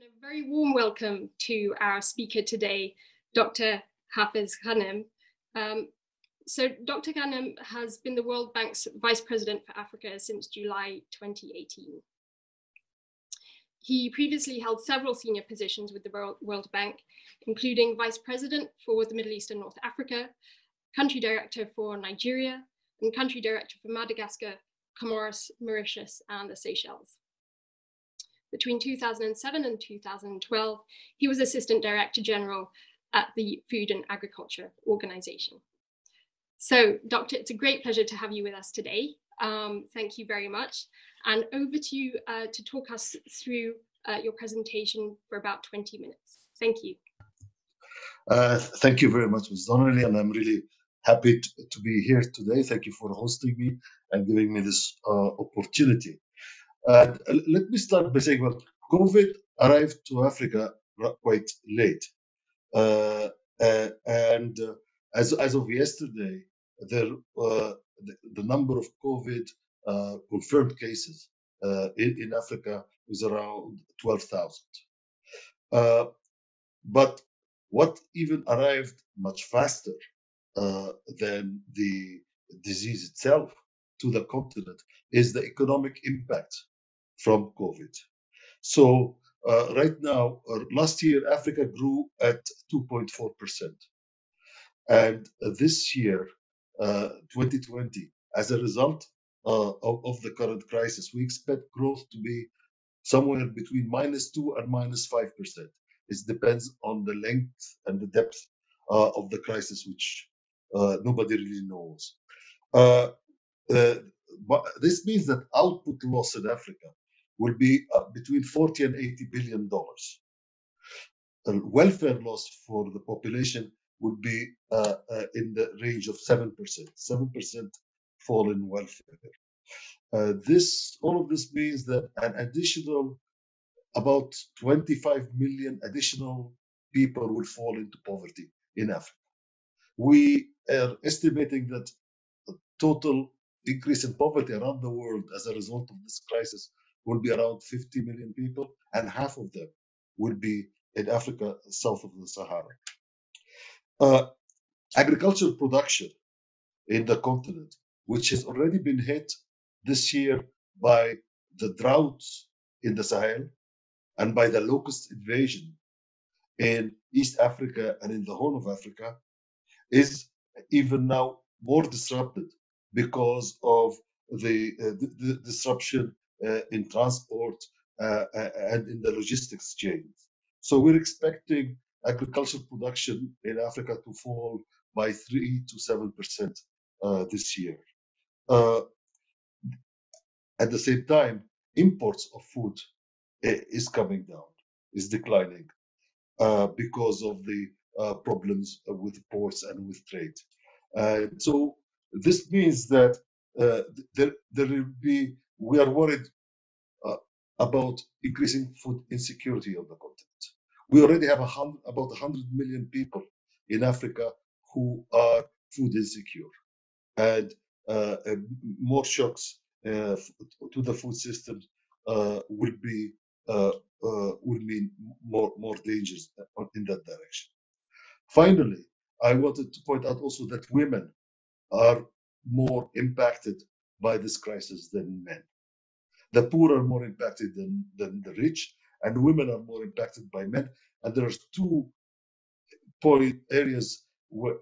And a very warm welcome to our speaker today, Dr. Hafez Ghanem. So Dr. Ghanem has been the World Bank's Vice President for Africa since July 2018. He previously held several senior positions with the World Bank, including Vice President for the Middle East and North Africa, Country Director for Nigeria, and Country Director for Madagascar, Comoros, Mauritius, and the Seychelles. Between 2007 and 2012, he was Assistant Director General at the Food and Agriculture Organization. So, Doctor, it's a great pleasure to have you with us today. Thank you very much. And over to you to talk us through your presentation for about 20 minutes. Thank you. Thank you very much, Ms. Donnelly, and I'm really happy to be here today. Thank you for hosting me and giving me this opportunity. Let me start by saying, well, COVID arrived to Africa quite late. And as of yesterday, the number of COVID confirmed cases in Africa is around 12,000. But what even arrived much faster than the disease itself to the continent is the economic impact from COVID. So right now, last year, Africa grew at 2.4%. And this year, 2020, as a result of the current crisis, we expect growth to be somewhere between -2 and -5%. It depends on the length and the depth of the crisis, which nobody really knows. But this means that output loss in Africa will be between 40 and 80 billion dollars. Welfare loss for the population would be in the range of 7% fall in welfare. All of this means that an additional about 25 million additional people will fall into poverty in Africa. We are estimating that the total increase in poverty around the world as a result of this crisis will be around 50 million people, and half of them will be in Africa south of the Sahara. Agricultural production in the continent, which has already been hit this year by the droughts in the Sahel and by the locust invasion in East Africa and in the Horn of Africa, is even now more disrupted because of the disruption in transport and in the logistics chains. So we're expecting agricultural production in Africa to fall by 3 to 7% this year. At the same time, imports of food is coming down, is declining because of the problems with ports and with trade. So this means that we are worried about increasing food insecurity on the continent. We already have about 100 million people in Africa who are food insecure, and more shocks to the food systems will mean more dangers in that direction. Finally, I wanted to point out also that women are more impacted by this crisis than men. The poor are more impacted than the rich, and women are more impacted by men. And there are 2 areas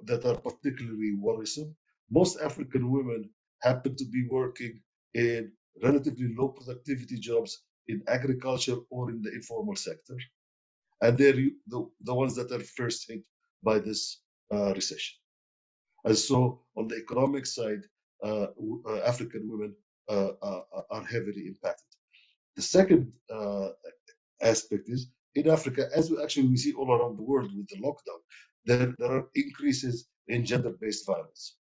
that are particularly worrisome. Most African women happen to be working in relatively low productivity jobs in agriculture or in the informal sector. And they're the ones that are first hit by this recession. And so on the economic side, African women are heavily impacted. The second aspect is, in Africa, as we see all around the world with the lockdown, there are increases in gender-based violence.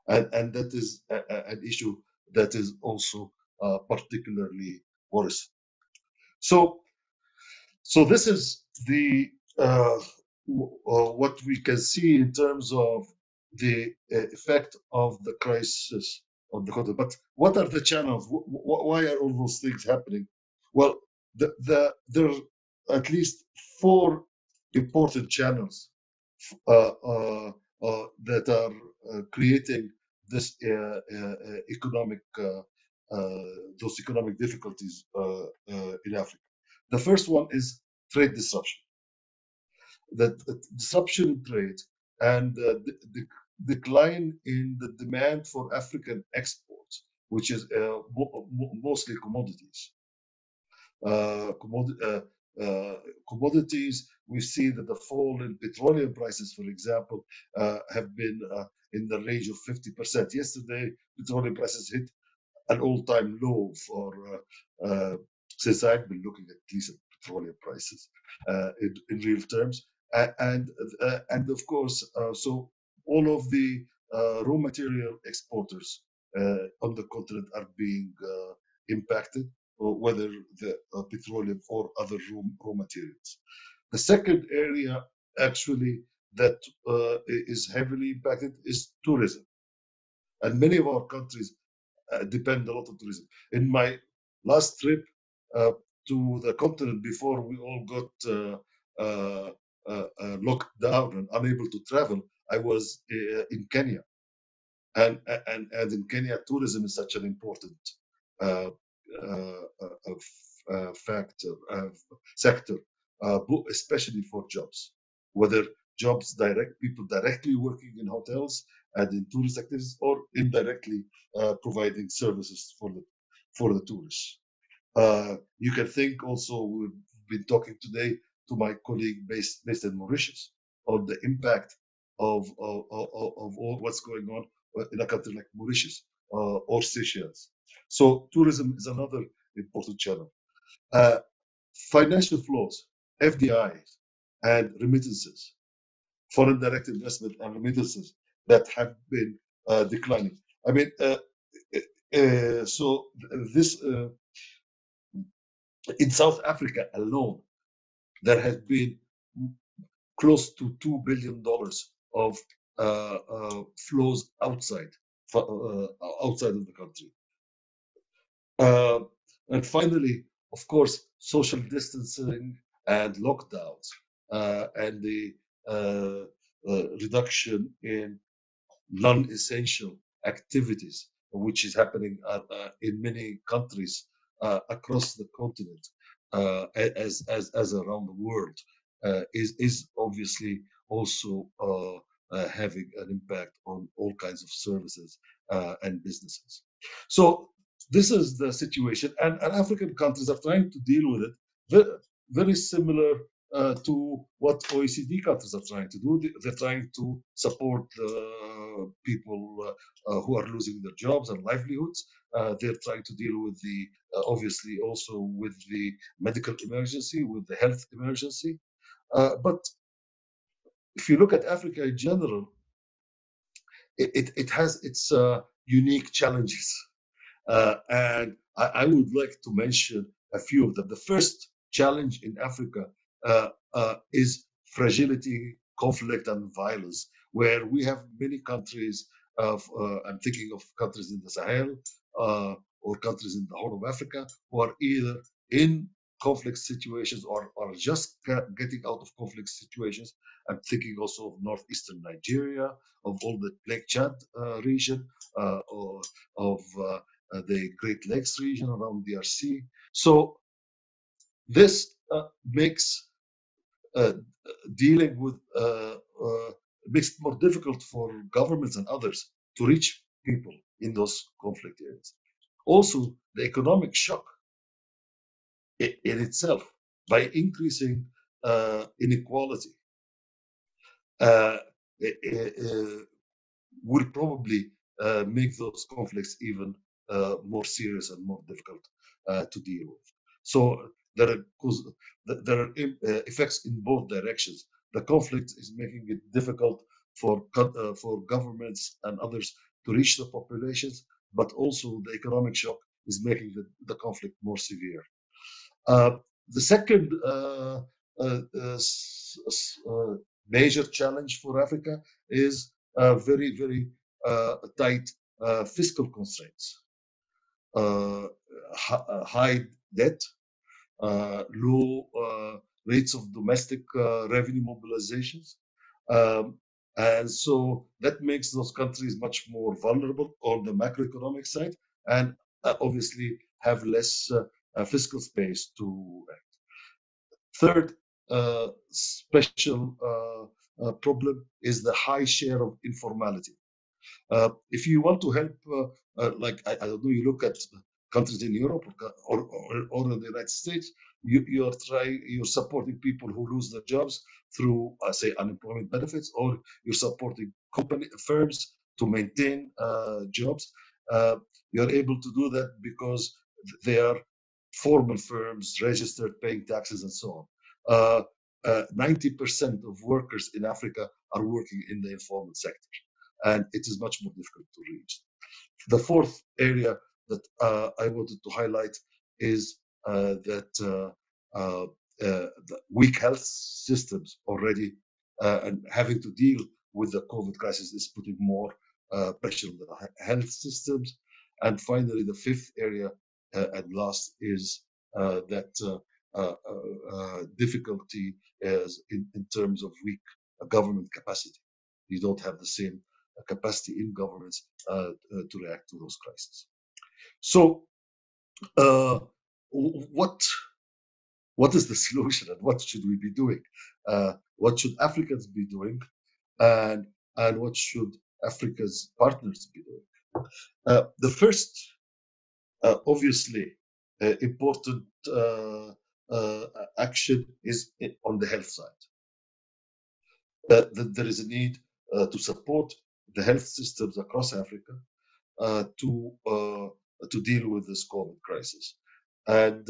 And that is an issue that is also particularly worrisome. So this is the what we can see in terms of the effect of the crisis on the continent. But what are the channels? Why are all those things happening? Well, there are at least four important channels that are creating this economic those economic difficulties in Africa. The first one is trade disruption. That disruption in trade and the decline in the demand for African exports, which is mostly commodities. Uh, commod- uh, Commodities, we see that the fall in petroleum prices, for example, have been in the range of 50%. Yesterday, petroleum prices hit an all-time low for since I've been looking at least at petroleum prices in real terms, and of course, so all of the raw material exporters on the continent are being impacted, whether the petroleum or other raw materials. The second area actually that is heavily impacted is tourism, and many of our countries depend a lot on tourism. In my last trip to the continent before we all got locked down and unable to travel, I was in Kenya, and in Kenya, tourism is such an important uh, factor sector, especially for jobs, whether jobs people directly working in hotels and in tourist activities, or indirectly providing services for the tourists. You can think also, we've been talking today to my colleague based in Mauritius on the impact of all what's going on in a country like Mauritius or Seychelles. So tourism is another important channel. Uh, Financial flows, FDIs, and remittances, foreign direct investment and remittances that have been declining. I mean, so this in South Africa alone, there has been close to $2 billion of flows outside of the country. And finally, of course, social distancing and lockdowns and the reduction in non-essential activities, which is happening in many countries across the continent, as around the world, is obviously also having an impact on all kinds of services and businesses. So this is the situation, and African countries are trying to deal with it very, very similar to what OECD countries are trying to do. They're trying to support people who are losing their jobs and livelihoods. They're trying to deal with the, obviously, also with the medical emergency, with the health emergency. But if you look at Africa in general, it has its unique challenges. And I would like to mention a few of them. The first challenge in Africa is fragility, conflict, and violence, where we have many countries I'm thinking of countries in the Sahel or countries in the Horn of Africa who are either in conflict situations or are just getting out of conflict situations. I'm thinking also of northeastern Nigeria, of all the Lake Chad region, or of the Great Lakes region around DRC. So this makes dealing with makes it more difficult for governments and others to reach people in those conflict areas. Also, the economic shock in itself, by increasing inequality, uh, will probably make those conflicts even more serious and more difficult to deal with. So there are effects in both directions. The conflict is making it difficult for governments and others to reach the populations, but also the economic shock is making the conflict more severe. The second major challenge for Africa is very, very tight fiscal constraints, high debt, low rates of domestic revenue mobilizations. Um, and so that makes those countries much more vulnerable on the macroeconomic side, and obviously have less fiscal space to act. Third special problem is the high share of informality. If you want to help, like I don't know, you look at countries in Europe or in the United States, you're supporting people who lose their jobs through, say, unemployment benefits, or you're supporting firms to maintain jobs. You're able to do that because they are formal firms, registered, paying taxes, and so on. 90% of workers in Africa are working in the informal sector, and it is much more difficult to reach. The fourth area that I wanted to highlight is that the weak health systems already, and having to deal with the COVID crisis is putting more pressure on the health systems. And finally, the fifth area and last is that difficulty is in terms of weak government capacity. You don't have the same capacity in governments to react to those crises. So, what is the solution, and what should we be doing? What should Africans be doing, and what should Africa's partners be doing? The first, obviously, important action is on the health side. That there is a need to support the health systems across Africa to deal with this COVID crisis, and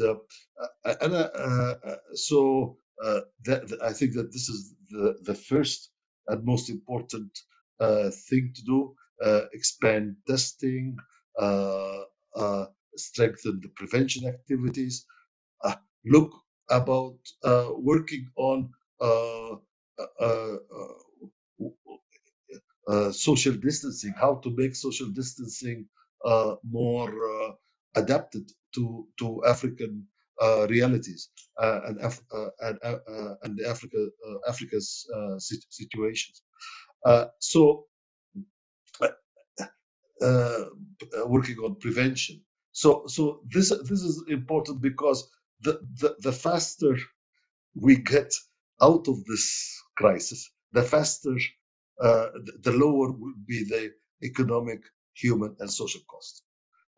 so I think that this is the first and most important thing to do. Expand testing, strengthen the prevention activities. Look about working on social distancing, how to make social distancing more adapted to African realities and Africa's situations. So working on prevention. So this is important because the faster we get out of this crisis, the faster, the lower will be the economic, human, and social cost.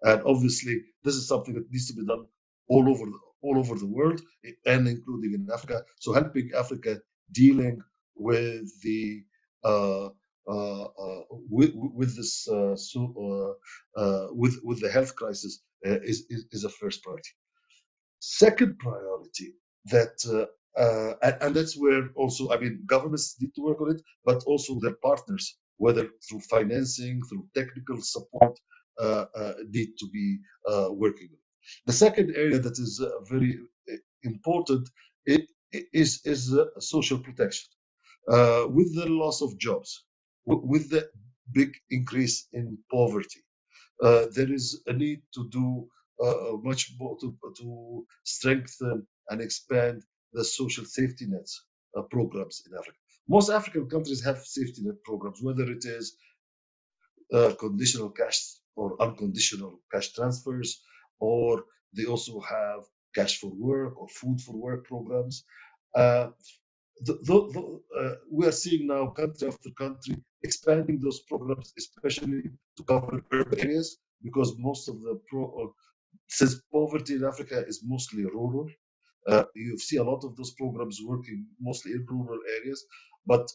And obviously, this is something that needs to be done all over the world, and including in Africa. So helping Africa dealing with the with this with the health crisis is a first priority. Second priority that and that's where also, I mean, governments need to work on it, but also their partners, whether through financing, through technical support, need to be working on. The second area that is very important is social protection. With the loss of jobs, with the big increase in poverty, there is a need to do much more to strengthen and expand the social safety nets programs in Africa. Most African countries have safety net programs, whether it is conditional cash or unconditional cash transfers, or they also have cash for work or food for work programs. We are seeing now country after country expanding those programs, especially to cover urban areas, because most of the since poverty in Africa is mostly rural, you see a lot of those programs working mostly in rural areas, but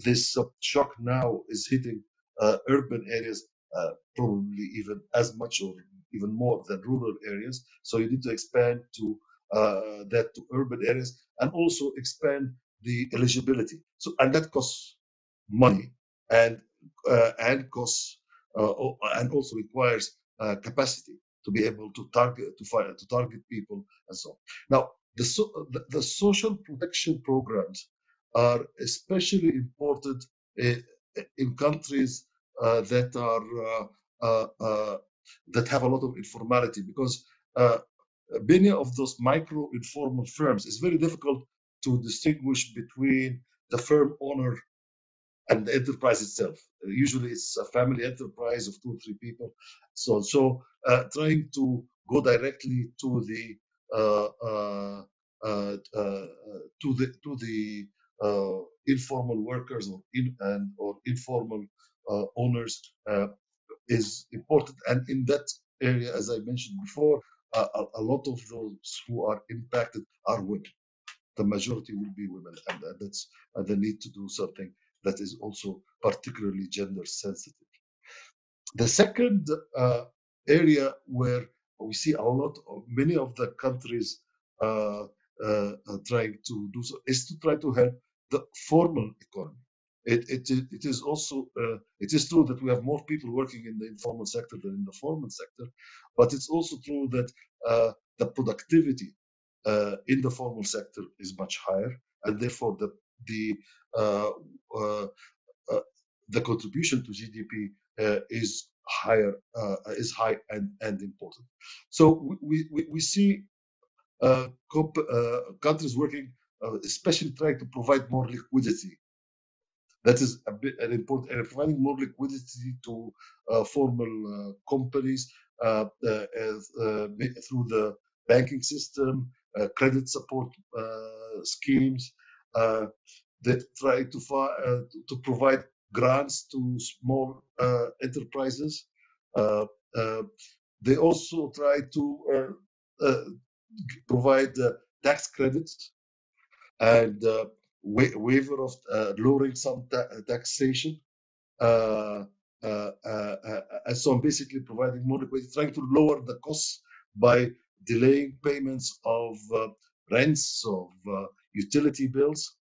this shock now is hitting urban areas probably even as much or even more than rural areas. So you need to expand to that to urban areas, and also expand the eligibility. So, and that costs money, and costs and also requires capacity to be able to target people and so on. Now, the social protection programs are especially important in countries that are that have a lot of informality, because many of those micro informal firms, it's very difficult to distinguish between the firm owner and the enterprise itself. Usually, it's a family enterprise of 2 or 3 people. Trying to go directly to the uh, uh, informal workers or informal owners is important. And in that area, as I mentioned before, a lot of those who are impacted are women. The majority will be women, and that's the need to do something that is also particularly gender sensitive. The second area where we see a lot of many of the countries trying to do so is to try to help the formal economy. It is also it is true that we have more people working in the informal sector than in the formal sector, but it's also true that the productivity in the formal sector is much higher, and therefore the uh, uh, uh, the contribution to GDP is higher, is high and important. So we see countries working, especially trying to provide more liquidity. That is an important, and providing more liquidity to formal companies through the banking system, credit support schemes. They try to provide grants to small enterprises. Uh, uh, they also try to provide tax credits and waiver of lowering some taxation. Uh, and so I'm basically providing more liquidity, trying to lower the costs by delaying payments of rents, of utility bills.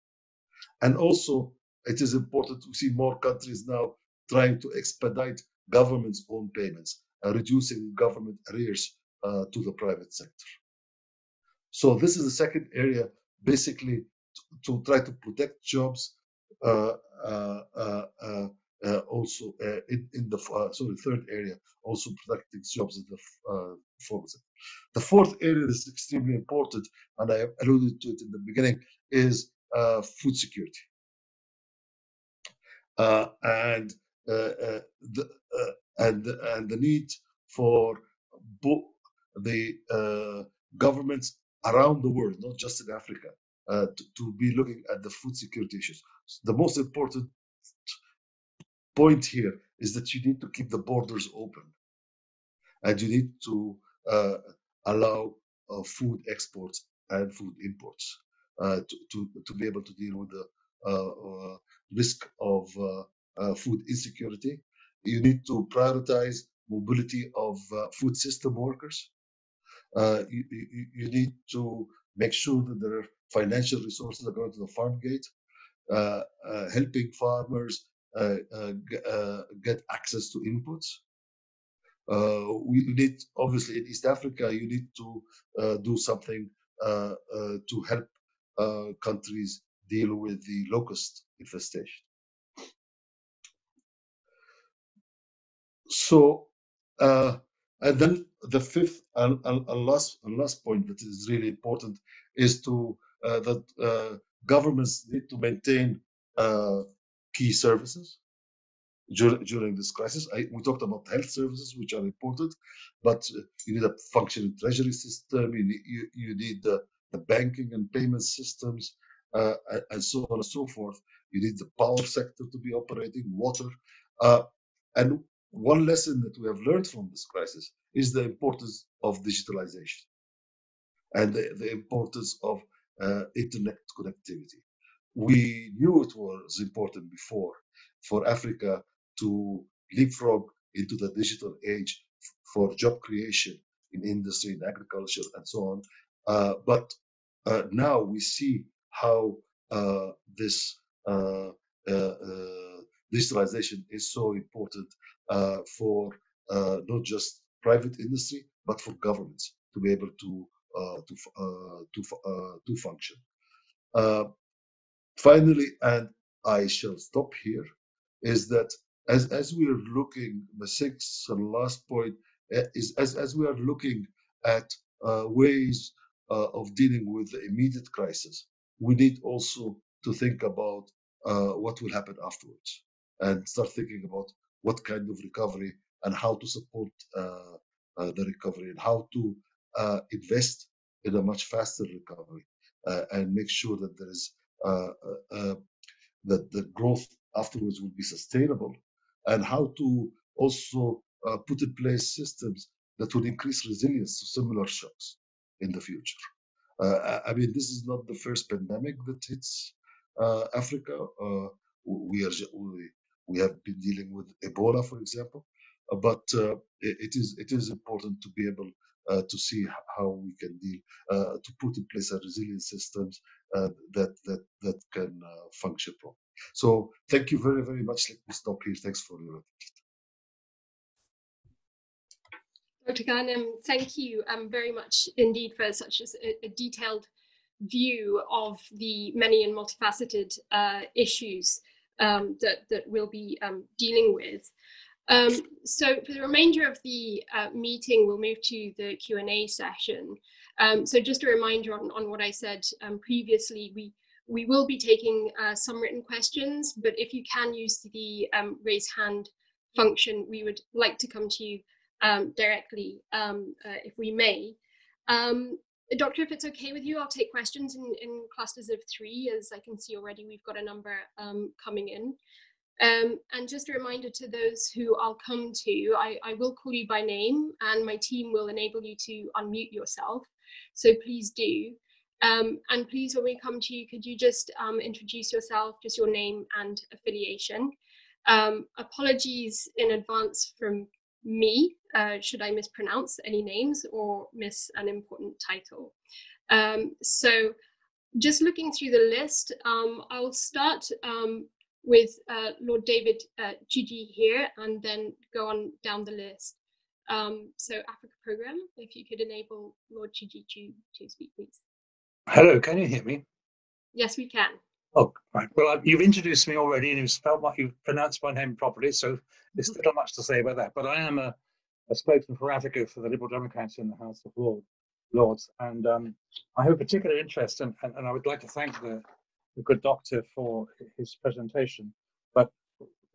And also, it is important to see more countries now trying to expedite government's own payments, reducing government arrears to the private sector. So this is the second area, basically to try to protect jobs. Uh, uh, uh, uh, Also in the third area, also protecting jobs in the formal sector. The fourth area is extremely important, and I alluded to it in the beginning, is food security. And the and the need for the governments around the world, not just in Africa, to be looking at the food security issues. The most important point here is that you need to keep the borders open, and you need to allow food exports and food imports to be able to deal with the risk of food insecurity. You need to prioritize mobility of food system workers. You need to make sure that there are financial resources that go to the farm gate, helping farmers get access to inputs. We need, obviously, in East Africa, you need to do something to help countries deal with the locust infestation. So, and then the fifth and last point that is really important is that governments need to maintain key services during this crisis. We talked about health services, which are important, but you need a functioning treasury system. You need the banking and payment systems, and so on and so forth. You need the power sector to be operating, water. And one lesson that we have learned from this crisis is the importance of digitalization and the importance of internet connectivity. We knew it was important before for Africa to leapfrog into the digital age for job creation in industry, in agriculture, and so on. But now we see how this digitalization is so important for not just private industry, but for governments to be able to function. Finally, and I shall stop here, is that as we are looking, the sixth and last point is as we are looking at ways of dealing with the immediate crisis, we need also to think about what will happen afterwards and start thinking about what kind of recovery and how to support the recovery and how to invest in a much faster recovery and make sure that there is that the growth afterwards will be sustainable, and how to also put in place systems that will increase resilience to similar shocks in the future. I mean, this is not the first pandemic that hits Africa. We have been dealing with Ebola, for example, but it is important to be able to see how we can deal to put in place a resilient systems that can function properly. So thank you very, very much. Let me stop here. Thanks for your attention. Dr. Ghanem, thank you very much indeed for such a detailed view of the many and multifaceted issues that we'll be dealing with. So for the remainder of the meeting, we'll move to the Q&A session. So just a reminder on what I said previously, we will be taking some written questions, but if you can use the raise hand function, we would like to come to you directly, if we may. Doctor, if it's okay with you, I'll take questions in clusters of 3, as I can see already we've got a number coming in. And just a reminder to those who I'll come to, I will call you by name and my team will enable you to unmute yourself. So please do. And please, when we come to you, could you just introduce yourself, just your name and affiliation. Apologies in advance from me, should I mispronounce any names or miss an important title. So just looking through the list, I'll start with Lord David Chiji here and then go on down the list. So Africa Programme, if you could enable Lord Chiji to speak, please. Hello, can you hear me? Yes, we can. Oh, right. Well, you've introduced me already and you've pronounced my name properly, so there's not much to say about that. But I am a spokesman for Africa for the Liberal Democrats in the House of Lords. And I have a particular interest, and I would like to thank the good doctor for his presentation. But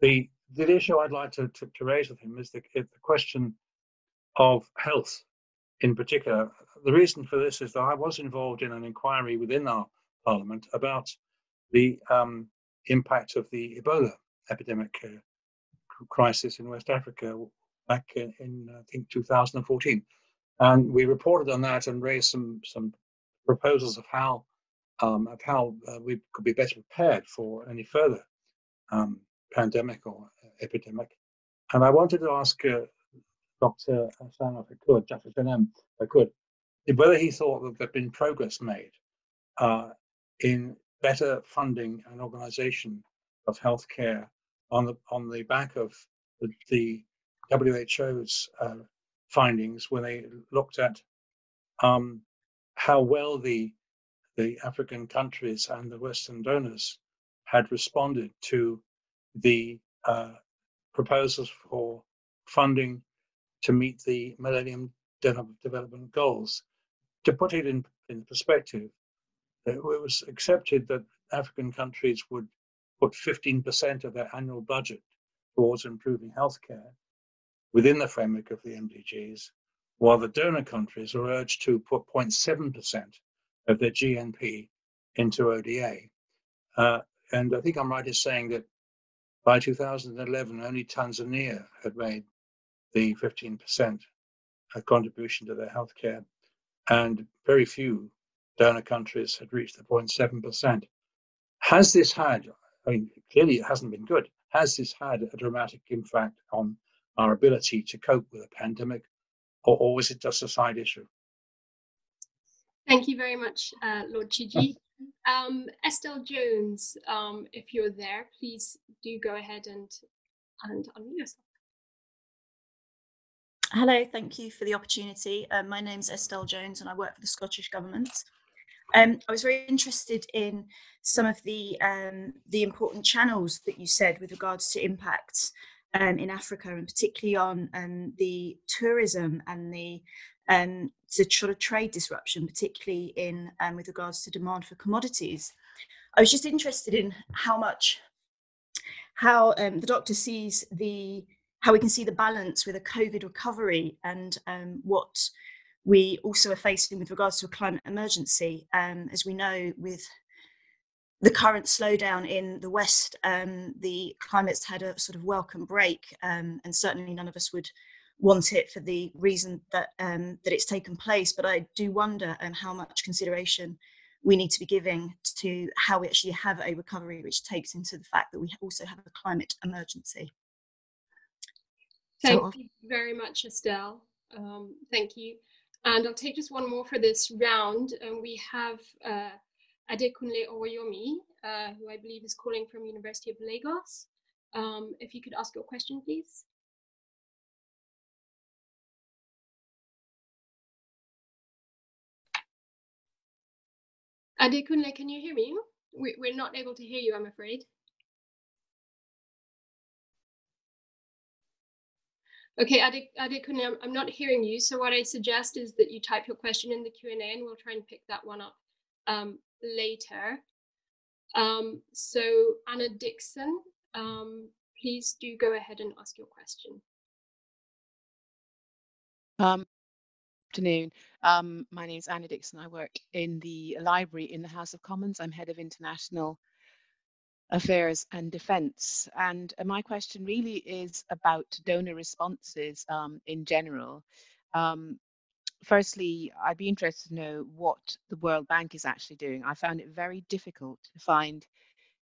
the issue I'd like to raise with him is the question of health in particular. The reason for this is that I was involved in an inquiry within our Parliament about the impact of the Ebola epidemic crisis in West Africa back in I think 2014, and we reported on that and raised some proposals of how we could be better prepared for any further pandemic or epidemic. And I wanted to ask Dr. Hassan, if I could, Dr. Ghanem, if I could, whether he thought that there'd been progress made in better funding and organisation of healthcare on the back of the WHO's findings when they looked at how well the African countries and the Western donors had responded to the proposals for funding to meet the Millennium Development Goals. To put it in perspective, it was accepted that African countries would put 15% of their annual budget towards improving healthcare within the framework of the MDGs, while the donor countries are urged to put 0.7% of their GNP into ODA. And I think I'm right in saying that by 2011, only Tanzania had made the 15% contribution to their healthcare, and very few donor countries had reached the 0.7%. Has this had, I mean, clearly it hasn't been good, has this had a dramatic impact on our ability to cope with a pandemic, or was it just a side issue? Thank you very much, Lord Chiji. Estelle Jones, if you're there, please do go ahead and unmute yourself. Hello, thank you for the opportunity. My name's Estelle Jones and I work for the Scottish Government. I was very interested in some of the important channels that you said with regards to impacts in Africa, and particularly on the tourism and the to sort of trade disruption, particularly in with regards to demand for commodities. I was just interested in how the doctor sees how we can see the balance with a COVID recovery and what we also are facing with regards to a climate emergency. As we know, with the current slowdown in the West, the climate's had a sort of welcome break, and certainly none of us would want it for the reason that that it's taken place. But I do wonder how much consideration we need to be giving to how we actually have a recovery which takes into the fact that we also have a climate emergency. Thank you very much, Estelle. Thank you. And I'll take just one more for this round. And we have Adekunle Owoyomi, who I believe is calling from University of Lagos. If you could ask your question, please. Adekunle, can you hear me? We're not able to hear you, I'm afraid. Okay, Adekunle, I'm not hearing you. So what I suggest is that you type your question in the Q&A and we'll try and pick that one up later. So Anna Dixon, please do go ahead and ask your question. Afternoon. My name is Anna Dixon. I work in the library in the House of Commons. I'm head of international affairs and defence. And my question really is about donor responses in general. Firstly, I'd be interested to know what the World Bank is actually doing. I found it very difficult to find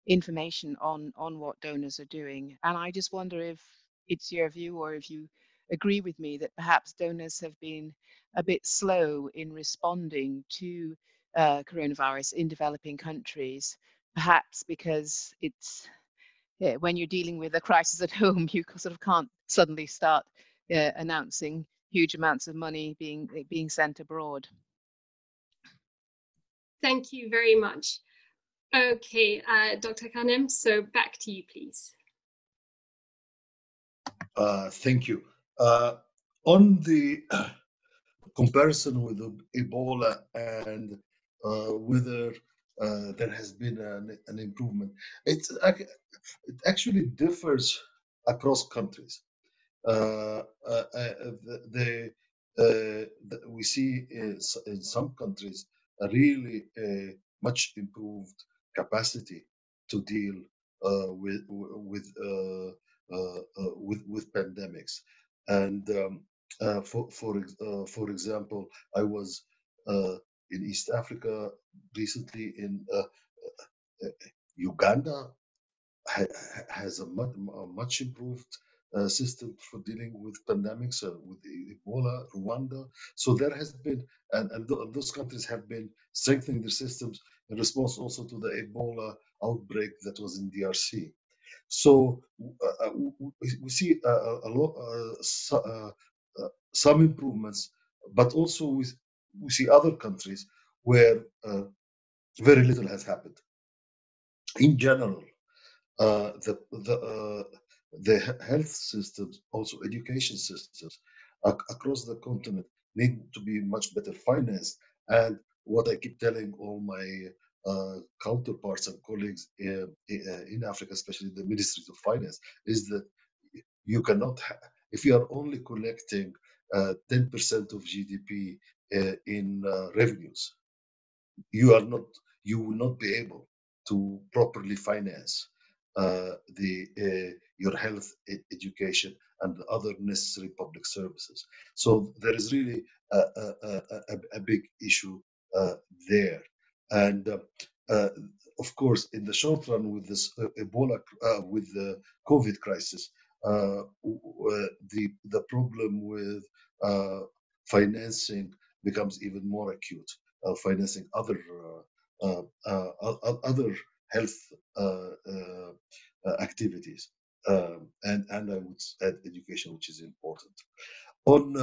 information on what donors are doing. And I just wonder if it's your view or if you agree with me that perhaps donors have been a bit slow in responding to coronavirus in developing countries, perhaps because it's when you're dealing with a crisis at home, you sort of can't suddenly start announcing huge amounts of money being sent abroad. Thank you very much. Okay, Dr. Ghanem, so back to you, please. Thank you. On the comparison with Ebola and whether there has been an improvement, it actually differs across countries. We see in some countries a really much improved capacity to deal with pandemics. And for example, I was in East Africa recently. In Uganda has a much improved system for dealing with pandemics, with Ebola, Rwanda. So there has been, and those countries have been strengthening their systems in response also to the Ebola outbreak that was in DRC. So we see a lot, some improvements, but also we see other countries where very little has happened. In general, the health systems, also education systems across the continent need to be much better financed. And what I keep telling all my counterparts and colleagues in Africa, especially the ministries of finance, is that you cannot, if you are only collecting 10% of GDP in revenues, you will not be able to properly finance your health, education, and other necessary public services. So there is really a big issue there. And of course, in the short run, with this Ebola, with the COVID crisis, the problem with financing becomes even more acute. Financing other health activities, and I would add education, which is important. On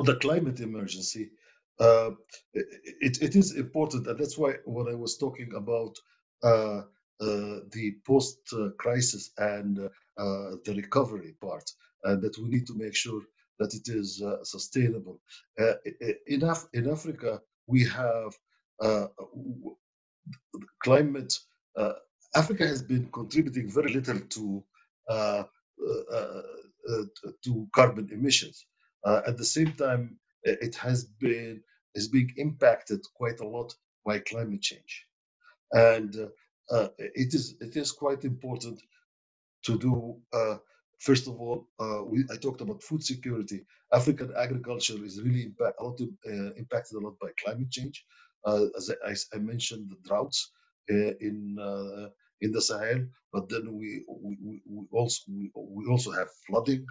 the climate emergency, it is important, and that's why when I was talking about the post-crisis and the recovery part, that we need to make sure that it is sustainable. In Africa, we have climate. Africa has been contributing very little uh, uh, to carbon emissions. At the same time, it is being impacted quite a lot by climate change, and it is quite important to do. First of all, I talked about food security. African agriculture is really impacted a lot by climate change. As I mentioned, the droughts in the Sahel, but then we also have flooding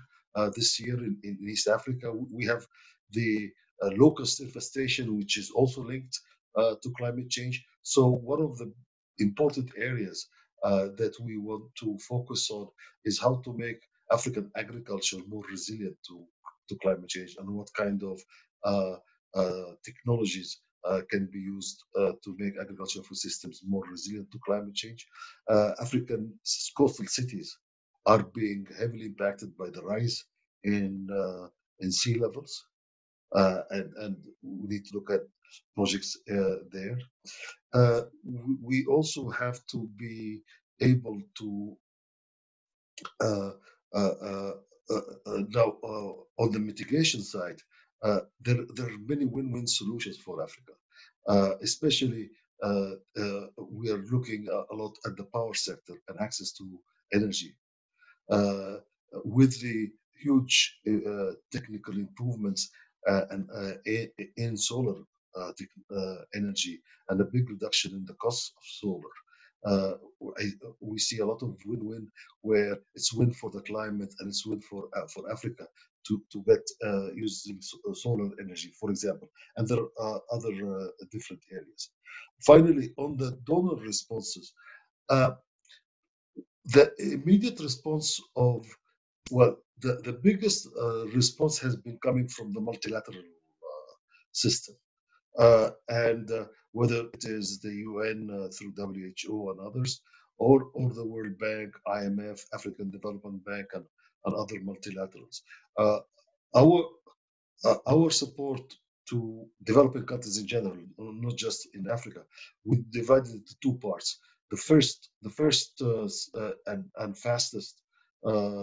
this year in East Africa. We have the locust infestation, which is also linked to climate change. So one of the important areas that we want to focus on is how to make African agriculture more resilient to climate change, and what kind of technologies can be used to make agricultural food systems more resilient to climate change. African coastal cities are being heavily impacted by the rise in sea levels, and we need to look at projects there. We also have to be able to uh, uh, uh, now on the mitigation side, there are many win-win solutions for Africa. Especially, we are looking a lot at the power sector and access to energy. Uh, with the huge technical improvements in solar energy, and a big reduction in the cost of solar, we see a lot of win-win, where it's win for the climate and it's win for Africa to get using solar energy, for example. And there are other different areas. Finally, on the donor responses, the immediate response of, well, the biggest response has been coming from the multilateral system. And whether it is the UN through WHO and others, or the World Bank, IMF, African Development Bank, and other multilaterals. Our support to developing countries in general, not just in Africa, we divided it into two parts. The first and fastest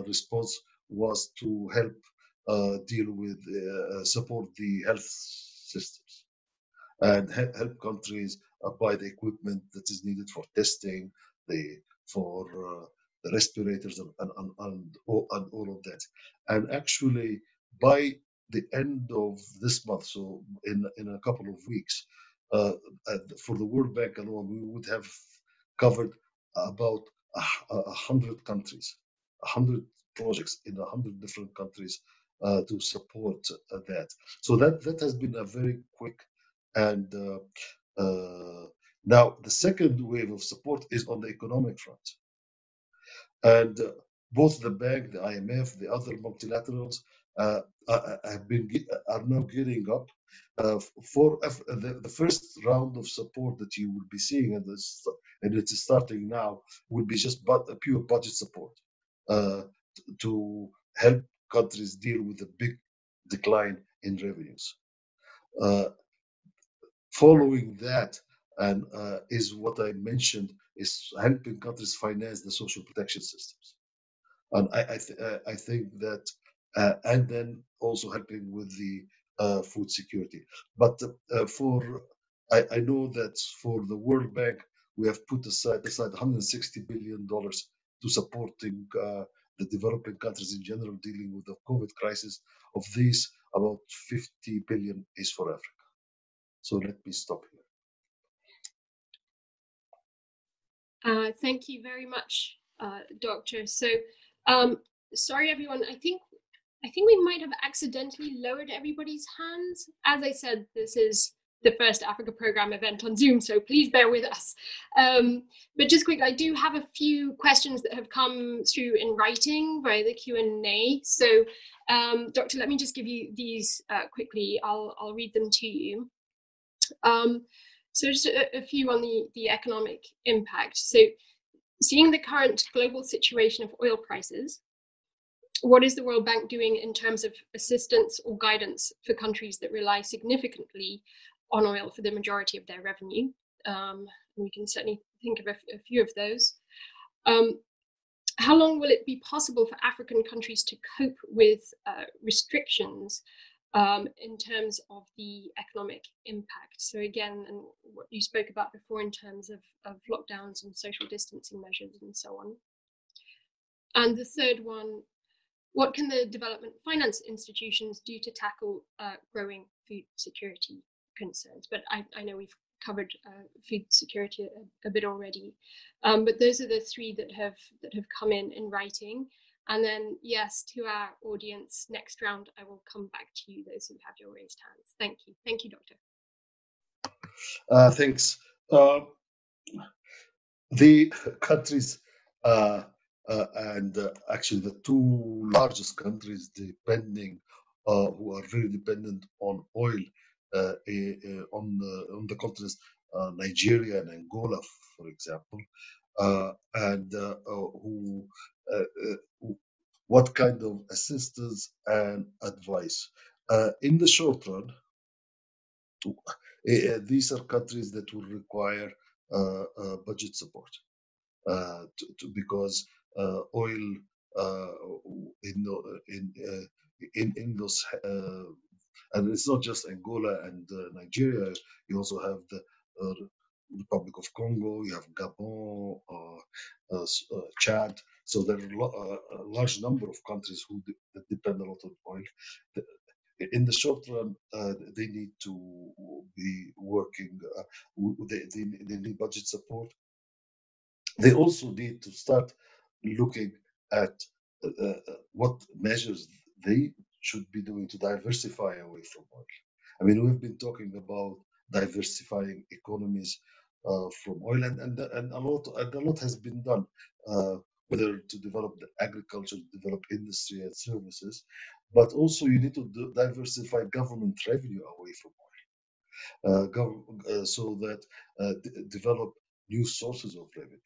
response was to help deal with support the health systems and help countries buy the equipment that is needed for testing, for the respirators and all of that. And actually, by the end of this month, so in a couple of weeks, for the World Bank alone, we would have covered about 100 countries, 100 projects in 100 different countries to support that. So that has been a very quick. And now the second wave of support is on the economic front. And both the bank, the IMF, the other multilaterals are now gearing up for the first round of support that you will be seeing, and it is starting now, will be just a pure budget support to help countries deal with the big decline in revenues. Following that, and is what I mentioned, is helping countries finance the social protection systems. And I think that, and then also helping with the food security. But I know that for the World Bank, we have put aside $160 billion to supporting the developing countries in general dealing with the COVID crisis. Of these, about 50 billion is for Africa. So let me stop here. Thank you very much, Doctor. So, sorry everyone. I think we might have accidentally lowered everybody's hands. As I said, this is the first Africa Program event on Zoom, so please bear with us. But just quickly, I do have a few questions that have come through in writing via the Q&A. So, Doctor, let me just give you these quickly. I'll read them to you. So just a few on the economic impact. So seeing the current global situation of oil prices, What is the World Bank doing in terms of assistance or guidance for countries that rely significantly on oil for the majority of their revenue? We can certainly think of a few of those. How long will it be possible for African countries to cope with restrictions in terms of the economic impact? So again, and what you spoke about before in terms of lockdowns and social distancing measures and so on. And the third one, what can the development finance institutions do to tackle growing food security concerns? But I know we've covered food security a bit already, but those are the three that have come in writing. And then, yes, to our audience, next round, I will come back to you, those who have your raised hands. Thank you, Doctor. Thanks. The countries and actually the two largest countries who are very dependent on oil on the continents, Nigeria and Angola, for example, and what kind of assistance and advice. In the short run, these are countries that will require budget support because oil in those and it's not just Angola and Nigeria. You also have the Republic of Congo. You have Gabon, Chad. So there are a large number of countries that depend a lot on oil. In the short run, they need to be working. They need budget support. They also need to start looking at what measures they should be doing to diversify away from oil. I mean, we've been talking about diversifying economies from oil, and a lot has been done, whether to develop the agriculture, develop industry and services, but also you need to diversify government revenue away from oil, so that develop new sources of revenue.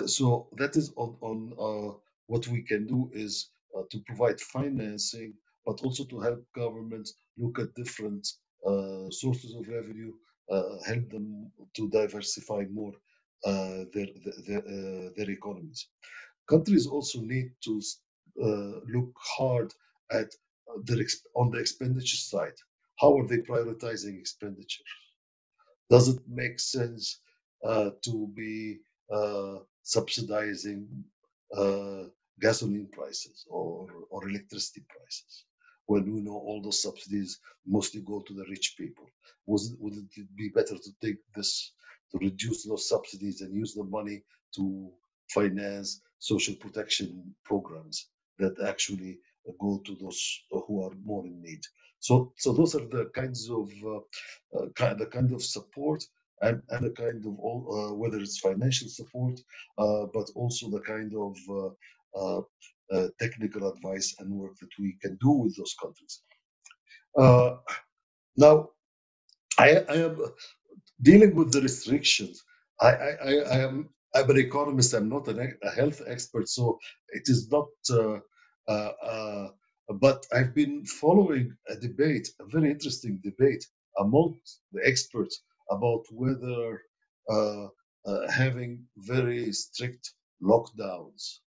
So that is on what we can do is to provide financing, but also to help governments look at different sources of revenue, help them to diversify more their economies. Countries also need to look hard at on the expenditure side. How are they prioritizing expenditure? Does it make sense to be subsidizing gasoline prices or electricity prices when we know all those subsidies mostly go to the rich people? Would it be better to take this, to reduce those subsidies and use the money to finance social protection programs that actually go to those who are more in need? So those are the kinds of the kind of support and the kind of whether it's financial support, but also the kind of technical advice and work that we can do with those countries. Now, I am dealing with the restrictions. I'm an economist. I'm not a health expert, so it is not. But I've been following a debate, a very interesting debate among the experts about whether having very strict lockdowns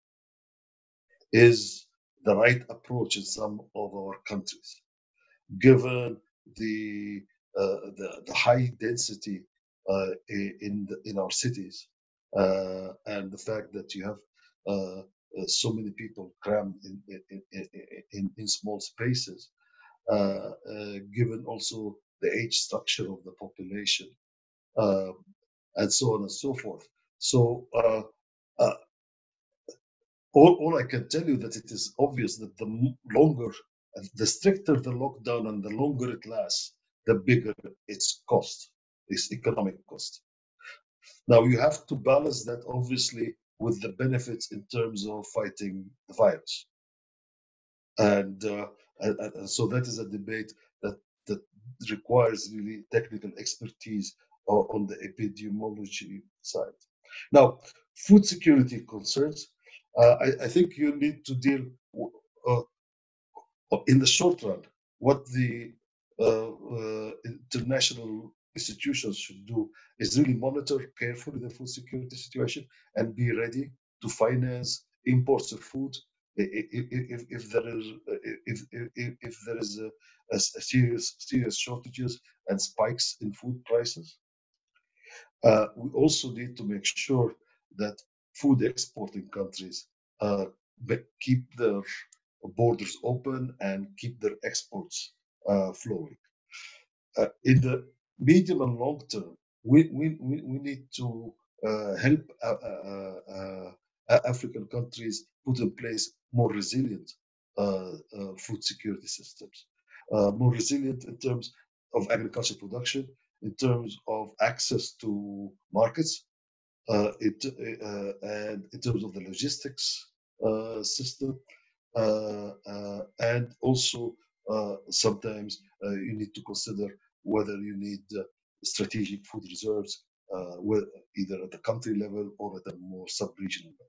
is the right approach in some of our countries, given the high density in our cities and the fact that you have so many people crammed in small spaces, given also the age structure of the population, and so on and so forth. So all I can tell you that it is obvious that the stricter the lockdown and the longer it lasts, the bigger its cost, its economic cost. Now you have to balance that obviously with the benefits in terms of fighting the virus, and so that is a debate that requires really technical expertise on the epidemiology side. Now, food security concerns. I think you need to deal uh, in the short run. What the international institutions should do is really monitor carefully the food security situation and be ready to finance imports of food if there is if there is a serious shortages and spikes in food prices. We also need to make sure that food exporting countries keep their borders open and keep their exports flowing. In the medium and long term, we need to help African countries put in place more resilient food security systems, more resilient in terms of agriculture production, in terms of access to markets, and in terms of the logistics system, and also sometimes you need to consider whether you need strategic food reserves, either at the country level or at a more sub-regional level.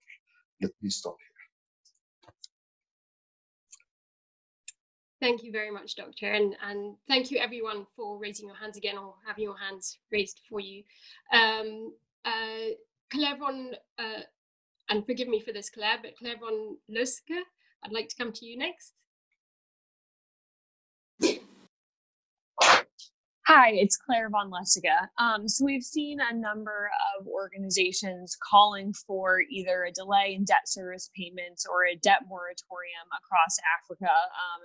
Let me stop here. Thank you very much, Doctor, and thank you everyone for raising your hands again or having your hands raised for you. Claire von, and forgive me for this, Claire, but Claire von Luske, I'd like to come to you next. Hi, it's Claire von Lessiga. So we've seen a number of organizations calling for either a delay in debt service payments or a debt moratorium across Africa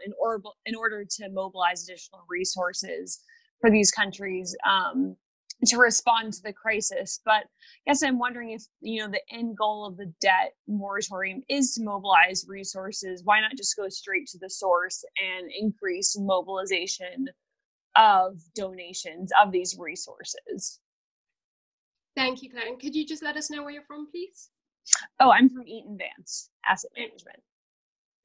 in order to mobilize additional resources for these countries to respond to the crisis. But I guess I'm wondering if, the end goal of the debt moratorium is to mobilize resources. Why not just go straight to the source and increase mobilization of donations of these resources? Thank you, Claire. And could you just let us know where you're from, please? Oh, I'm from Eaton Vance Asset Management.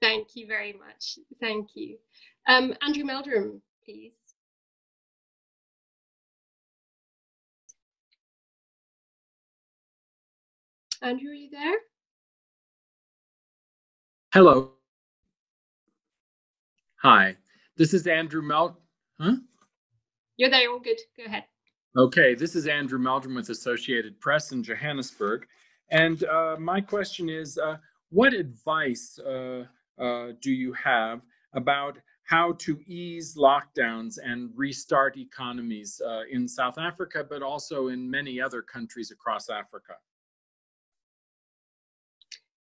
Thank you very much. Thank you. Andrew Meldrum, please. Andrew, are you there? Hello. Hi, this is Andrew Huh? You're there, all good. Go ahead. Okay, this is Andrew Meldrum with Associated Press in Johannesburg. And my question is, what advice do you have about how to ease lockdowns and restart economies in South Africa, but also in many other countries across Africa?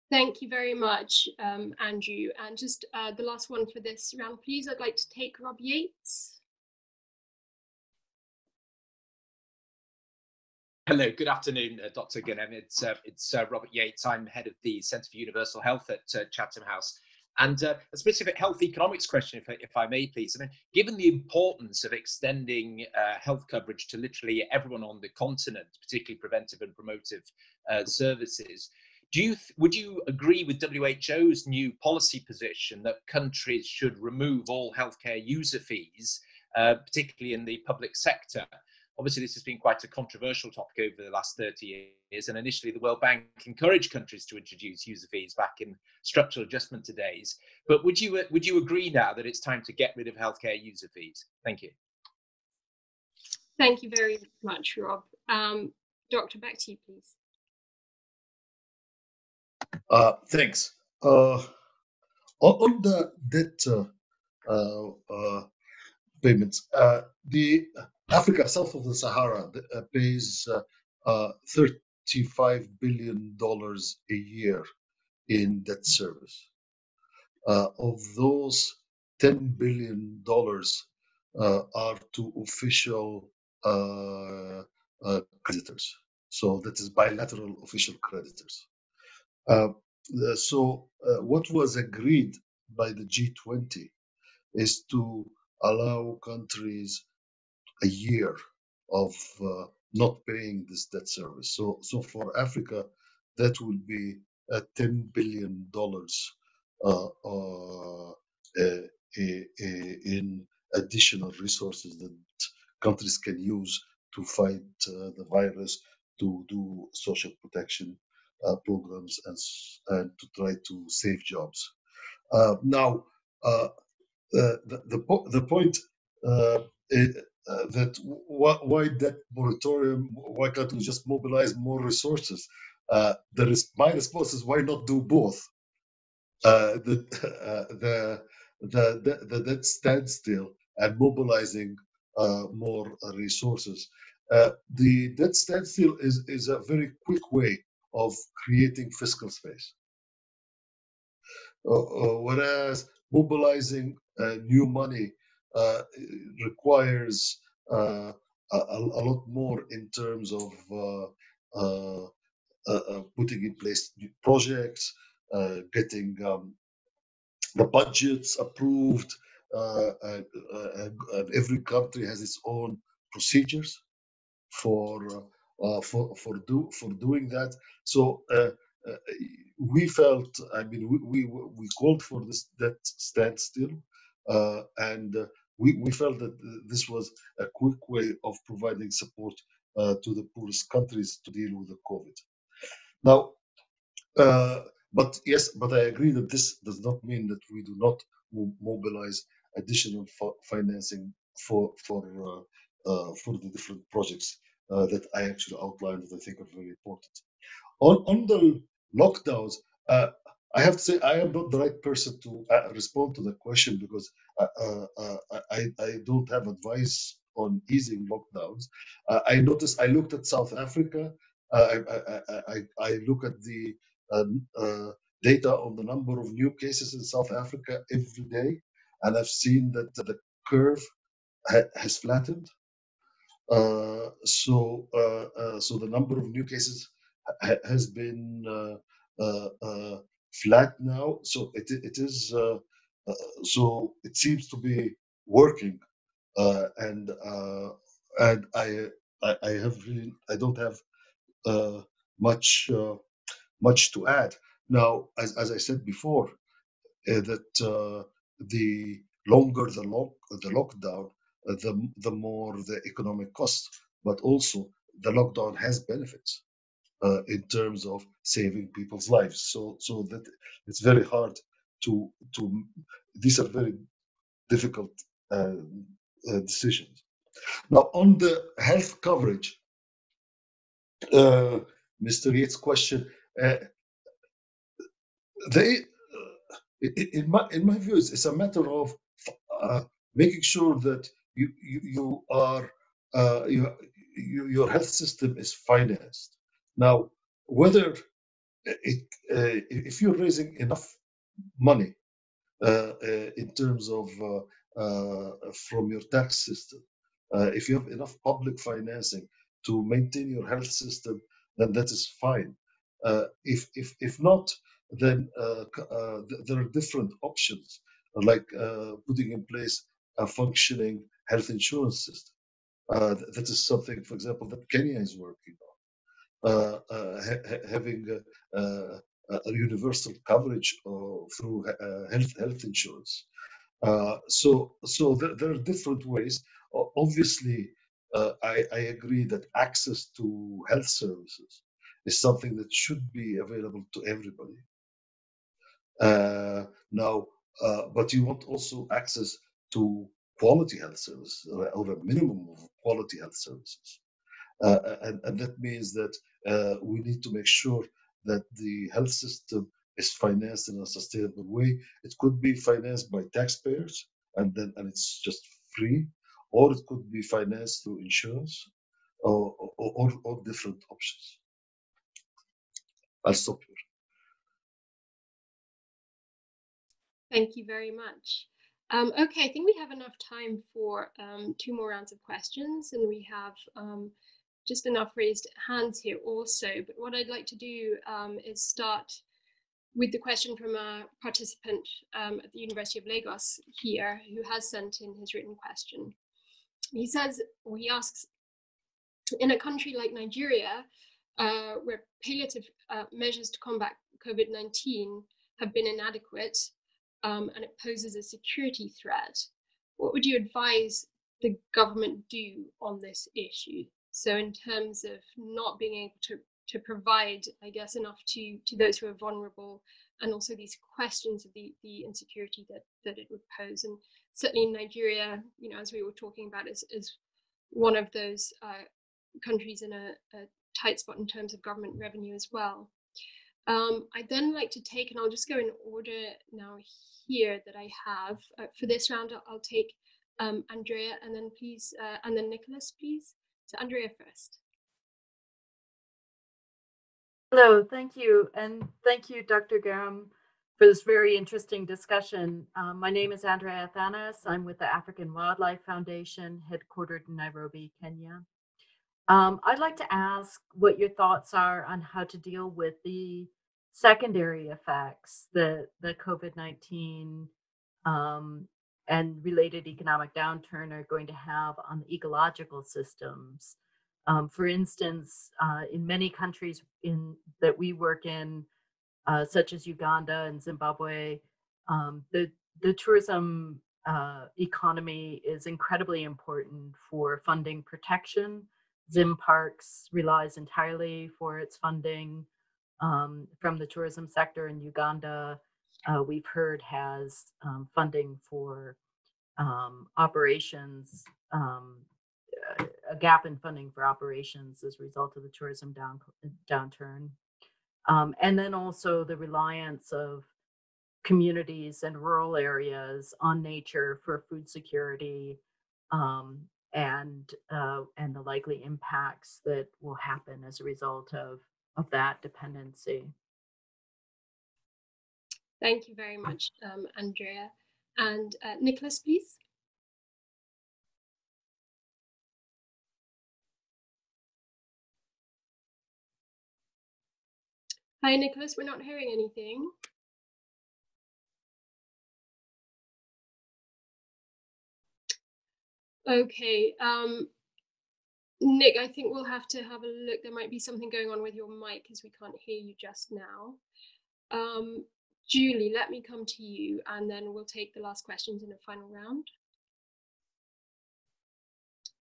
Thank you very much, Andrew. And just the last one for this round, please. I'd like to take Rob Yates. Hello, good afternoon, Dr. Ghanem. It's Robert Yates. I'm head of the Centre for Universal Health at Chatham House. And a specific health economics question, if I may, please. I mean, given the importance of extending health coverage to literally everyone on the continent, particularly preventive and promotive services, would you agree with WHO's new policy position that countries should remove all healthcare user fees, particularly in the public sector? Obviously, this has been quite a controversial topic over the last 30 years, and initially the World Bank encouraged countries to introduce user fees back in structural adjustment days. But would you agree now that it's time to get rid of healthcare user fees? Thank you. Thank you very much, Rob. Doctor, back to you, please. Thanks. On the debt payments, the Africa south of the Sahara pays $35 billion a year in debt service. Of those, $10 billion are to official creditors. So that is bilateral official creditors. So what was agreed by the G20 is to allow countries a year of not paying this debt service. So for Africa, that will be $10 billion in additional resources that countries can use to fight the virus, to do social protection, programs and to try to save jobs. Now, the point is, that why that moratorium? Why can't we just mobilize more resources? My response is, why not do both? The debt standstill and mobilizing more resources. The debt standstill is a very quick way of creating fiscal space, whereas mobilizing new money requires a lot more in terms of putting in place new projects, getting the budgets approved, and every country has its own procedures for doing that. So we felt, I mean, we called for this debt standstill, and we felt that this was a quick way of providing support to the poorest countries to deal with the COVID. Now, but I agree that this does not mean that we do not mobilize additional financing for the different projects that I actually outlined that I think are very important. On the lockdowns, I have to say I am not the right person to respond to the question, because I don't have advice on easing lockdowns. I looked at South Africa. I look at the data on the number of new cases in South Africa every day, and I've seen that the curve has flattened. So the number of new cases has been flat now. So it is. So it seems to be working, and I don't have much to add. Now, as I said before, that the longer the lockdown, the more the economic cost, but also the lockdown has benefits in terms of saving people's lives. So that it's very hard to these are very difficult decisions. Now, on the health coverage, Mr. Yates' question, in my view, it's a matter of making sure that you are your health system is financed. Now, whether if you're raising enough money in terms of from your tax system, if you have enough public financing to maintain your health system, then that is fine. If not, then there are different options, like putting in place a functioning health insurance system. That is something, for example, that Kenya is working on. Having a universal coverage through health insurance. So there are different ways. Obviously, I agree that access to health services is something that should be available to everybody. But you want also access to quality health services, or a minimum of quality health services. And that means that we need to make sure that the health system is financed in a sustainable way. It could be financed by taxpayers, and it's just free, or it could be financed through insurance, or different options. I'll stop here. Thank you very much. Okay, I think we have enough time for 2 more rounds of questions, and we have just enough raised hands here also. But what I'd like to do is start with the question from a participant at the University of Lagos here, who has sent in his written question. He asks, in a country like Nigeria, where palliative measures to combat COVID-19 have been inadequate, and it poses a security threat, what would you advise the government do on this issue? So in terms of not being able to to provide, I guess, enough to those who are vulnerable, and also these questions of the insecurity that it would pose. And certainly in Nigeria, as we were talking about, is one of those countries in a tight spot in terms of government revenue as well. I'd then like to take, and I'll just go in order now here that I have. For this round, I'll take Andrea, and then please, and then Nicholas, please. So Andrea first. Hello, thank you. And thank you, Dr. Ghanem, for this very interesting discussion. My name is Andrea Thanas. I'm with the African Wildlife Foundation, headquartered in Nairobi, Kenya. I'd like to ask what your thoughts are on how to deal with the secondary effects that the COVID-19 and related economic downturn are going to have on the ecological systems. For instance, in many countries that we work in, such as Uganda and Zimbabwe, the tourism economy is incredibly important for funding protection. Zim Parks relies entirely for its funding from the tourism sector in Uganda. We've heard has funding for operations, a gap in funding for operations as a result of the tourism downturn. And then also the reliance of communities and rural areas on nature for food security, and the likely impacts that will happen as a result of that dependency. Thank you very much, Andrea. And Nicholas, please. Hi, Nicholas, we're not hearing anything. Okay, Nick, I think we'll have to have a look. There might be something going on with your mic because we can't hear you just now. Julie, let me come to you, and then we'll take the last questions in the final round.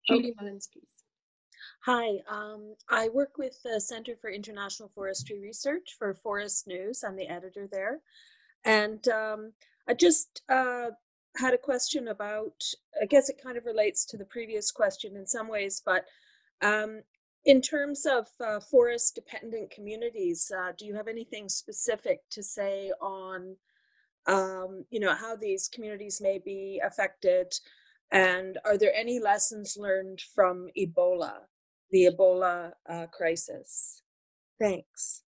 Julie Mullins, please. Hi, I work with the Center for International Forestry Research for Forest News. I'm the editor there. And I just had a question about, I guess it kind of relates to the previous question in some ways, but in terms of forest dependent communities, do you have anything specific to say on, how these communities may be affected? And are there any lessons learned from Ebola, the Ebola crisis? Thanks.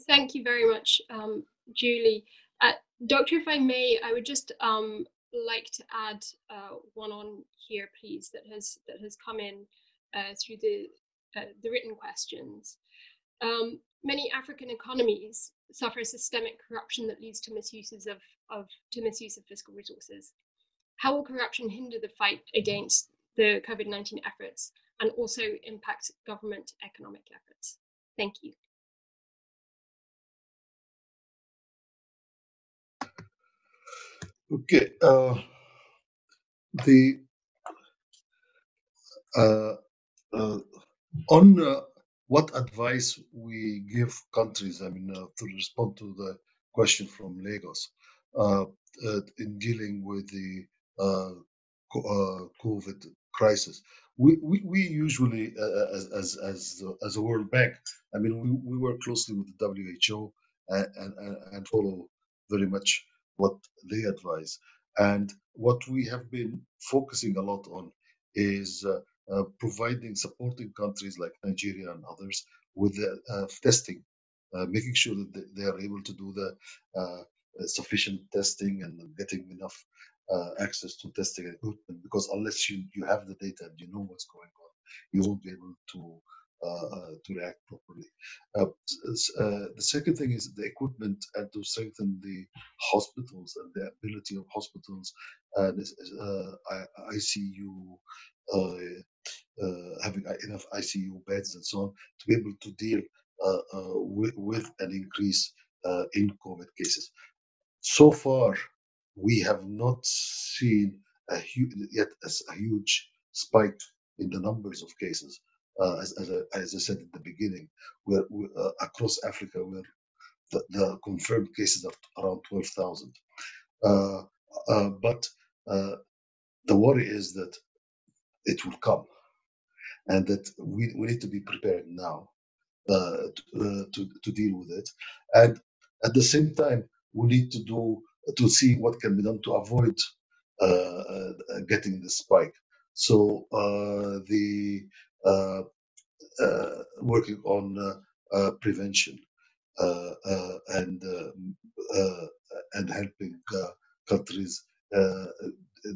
Thank you very much, Julie. Doctor, if I may, I would just like to add one on here, please, that has come in through the written questions. Many African economies suffer systemic corruption that leads to misuse of fiscal resources. How will corruption hinder the fight against the COVID-19 efforts and also impact government economic efforts? Thank you. Okay. On what advice we give countries, to respond to the question from Lagos, in dealing with the COVID crisis, we usually, as a World Bank, we work closely with the WHO and follow very much what they advise. And what we have been focusing a lot on is supporting countries like Nigeria and others with testing, making sure that they are able to do the sufficient testing and getting enough access to testing equipment, because unless you have the data and you know what's going on, you won't be able to react properly. The second thing is the equipment, and to strengthen the hospitals and the ability of hospitals and ICU, having enough ICU beds and so on to be able to deal with an increase in COVID cases. So far, we have not seen yet a huge spike in the numbers of cases as I said at the beginning, across Africa, where the confirmed cases are around 12,000. But the worry is that it will come, and that we need to be prepared now to deal with it. And at the same time, we need to see what can be done to avoid getting the spike. So the working on prevention and helping countries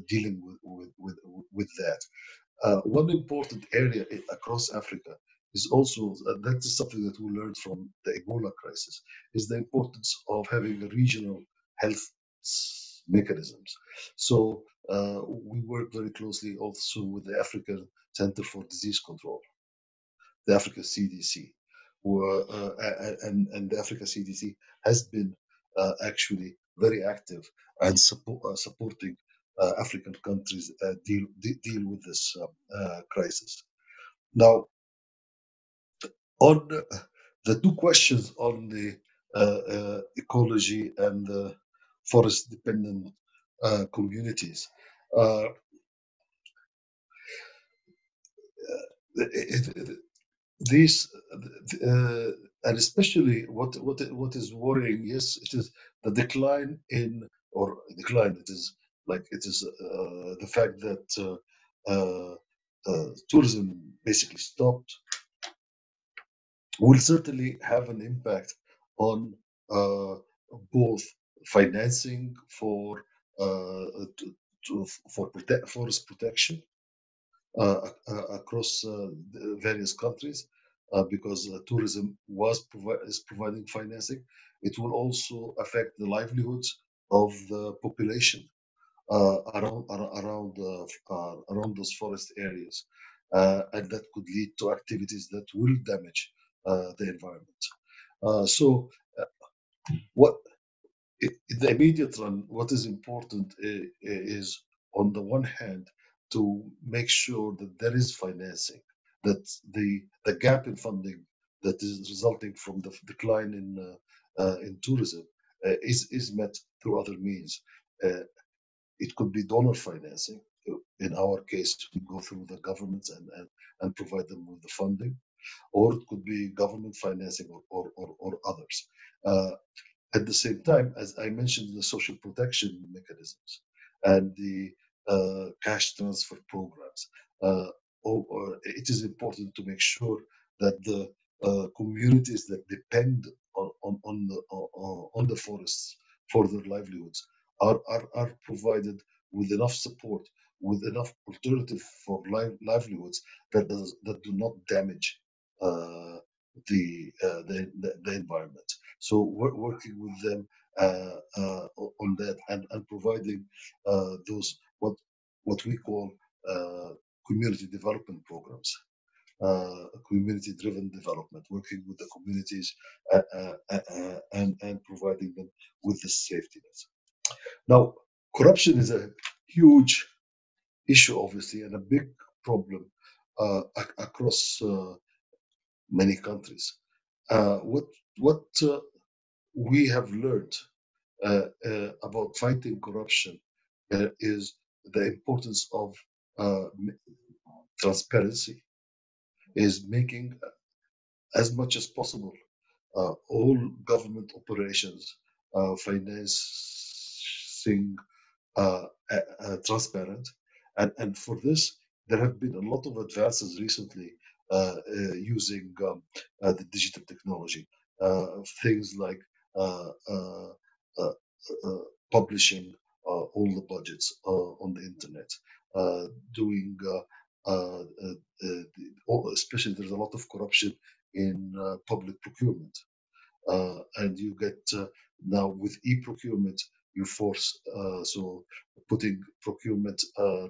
dealing with that. One important area across Africa is also, that is something that we learned from the Ebola crisis, is the importance of having regional health mechanisms. So we work very closely also with the African Center for Disease Control, the Africa CDC, and the Africa CDC has been actually very active and supporting African countries deal with this crisis. Now, on the two questions on the ecology and the forest-dependent communities, these and especially what is worrying, yes, it is the decline in, or decline, it is the fact that tourism basically stopped, will certainly have an impact on both financing for forest protection across the various countries, because tourism is providing financing. It will also affect the livelihoods of the population around those forest areas, and that could lead to activities that will damage the environment. So, what in the immediate run, what is important is, on the one hand, to make sure that there is financing, that the gap in funding that is resulting from the decline in tourism is met through other means. It could be donor financing. In our case, we go through the governments and provide them with the funding, or it could be government financing or others. At the same time, as I mentioned, the social protection mechanisms and the cash transfer programs, it is important to make sure that the communities that depend on the forests for their livelihoods are provided with enough support, with enough alternative for livelihoods that do not damage the environment. So we're working with them on that, and providing those what we call community development programs, community-driven development, working with the communities and providing them with the safety nets. Now, corruption is a huge issue, obviously, and a big problem across many countries. What we have learned about fighting corruption is the importance of transparency, is making as much as possible all government operations, financing transparent. And for this, there have been a lot of advances recently using the digital technology. Things like publishing all the budgets on the internet, doing especially there's a lot of corruption in public procurement. And you get now with e-procurement, you force so putting procurement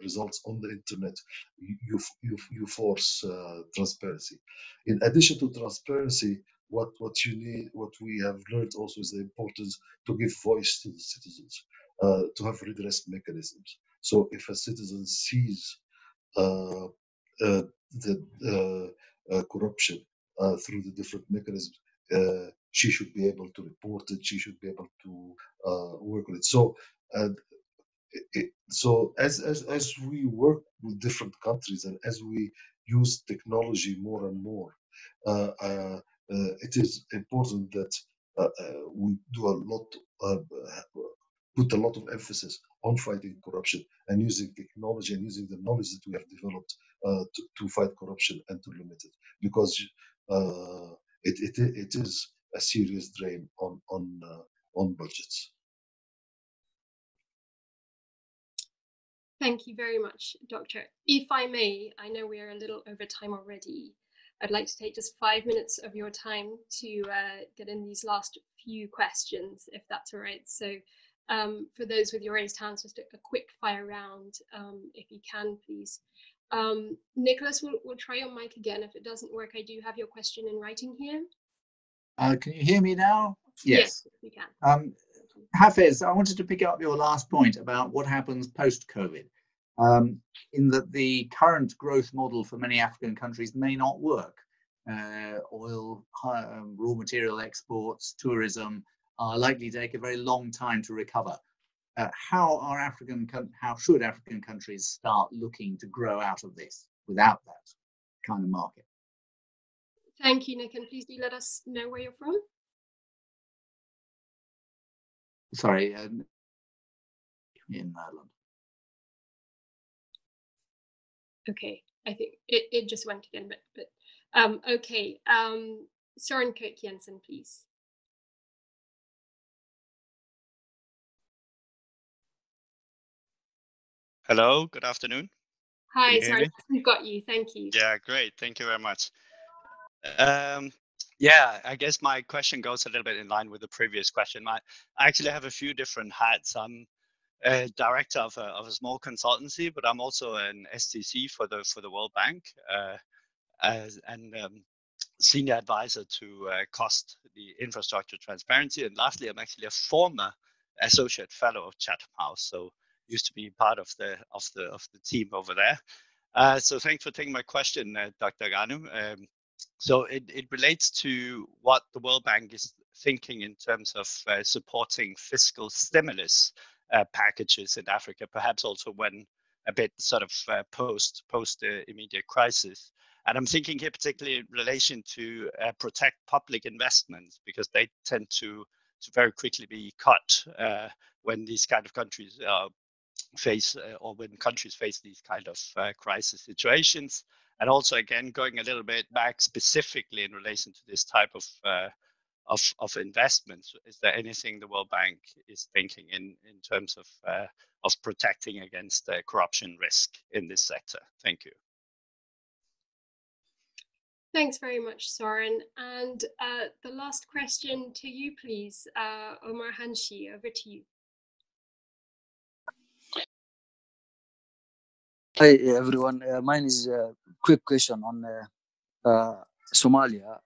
results on the internet, you force transparency. In addition to transparency, what you need, what we have learned also, is the importance to give voice to the citizens, to have redress mechanisms. So if a citizen sees corruption through the different mechanisms, she should be able to report it. She should be able to work on it. So, as we work with different countries and as we use technology more and more, it is important that we do put a lot of emphasis on fighting corruption and using technology and using the knowledge that we have developed to fight corruption and to limit it, because it is a serious drain on budgets. Thank you very much, Doctor. If I may, I know we are a little over time already. I'd like to take just 5 minutes of your time to get in these last few questions, if that's all right. So for those with your raised hands, just a quick fire round, if you can, please. Nicholas, we'll try your mic again. If it doesn't work, I do have your question in writing here. Can you hear me now? Yes, we can. Hafez, I wanted to pick up your last point about what happens post-COVID, in that the current growth model for many African countries may not work. Oil, raw material exports, tourism are likely to take a very long time to recover. How should African countries start looking to grow out of this without that kind of market? Thank you, Nick, and please do let us know where you're from. Sorry, in Ireland. Okay, I think it just went again, but okay. Søren Kirk Jensen, please. Hello, good afternoon. Hi, sorry, we've got you. Thank you. Yeah, great. Thank you very much. Yeah, I guess my question goes a little bit in line with the previous question. I actually have a few different hats. I'm a director of a small consultancy, but I'm also an STC for the World Bank and senior advisor to cost, the infrastructure transparency. And lastly, I'm actually a former associate fellow of Chatham House, so used to be part of the team over there. So thanks for taking my question, Dr. Ghanem. So it relates to what the World Bank is thinking in terms of supporting fiscal stimulus packages in Africa, perhaps also when a bit sort of post immediate crisis. And I'm thinking here particularly in relation to protect public investments, because they tend to very quickly be cut when these kind of countries face or when countries face these kind of crisis situations. And also, again, going a little bit back specifically in relation to this type of investments, is there anything the World Bank is thinking in terms of protecting against corruption risk in this sector? Thank you. Thanks very much, Søren. And the last question to you, please, Omar Hanshi, over to you. Hi, everyone. Mine is a quick question on Somalia.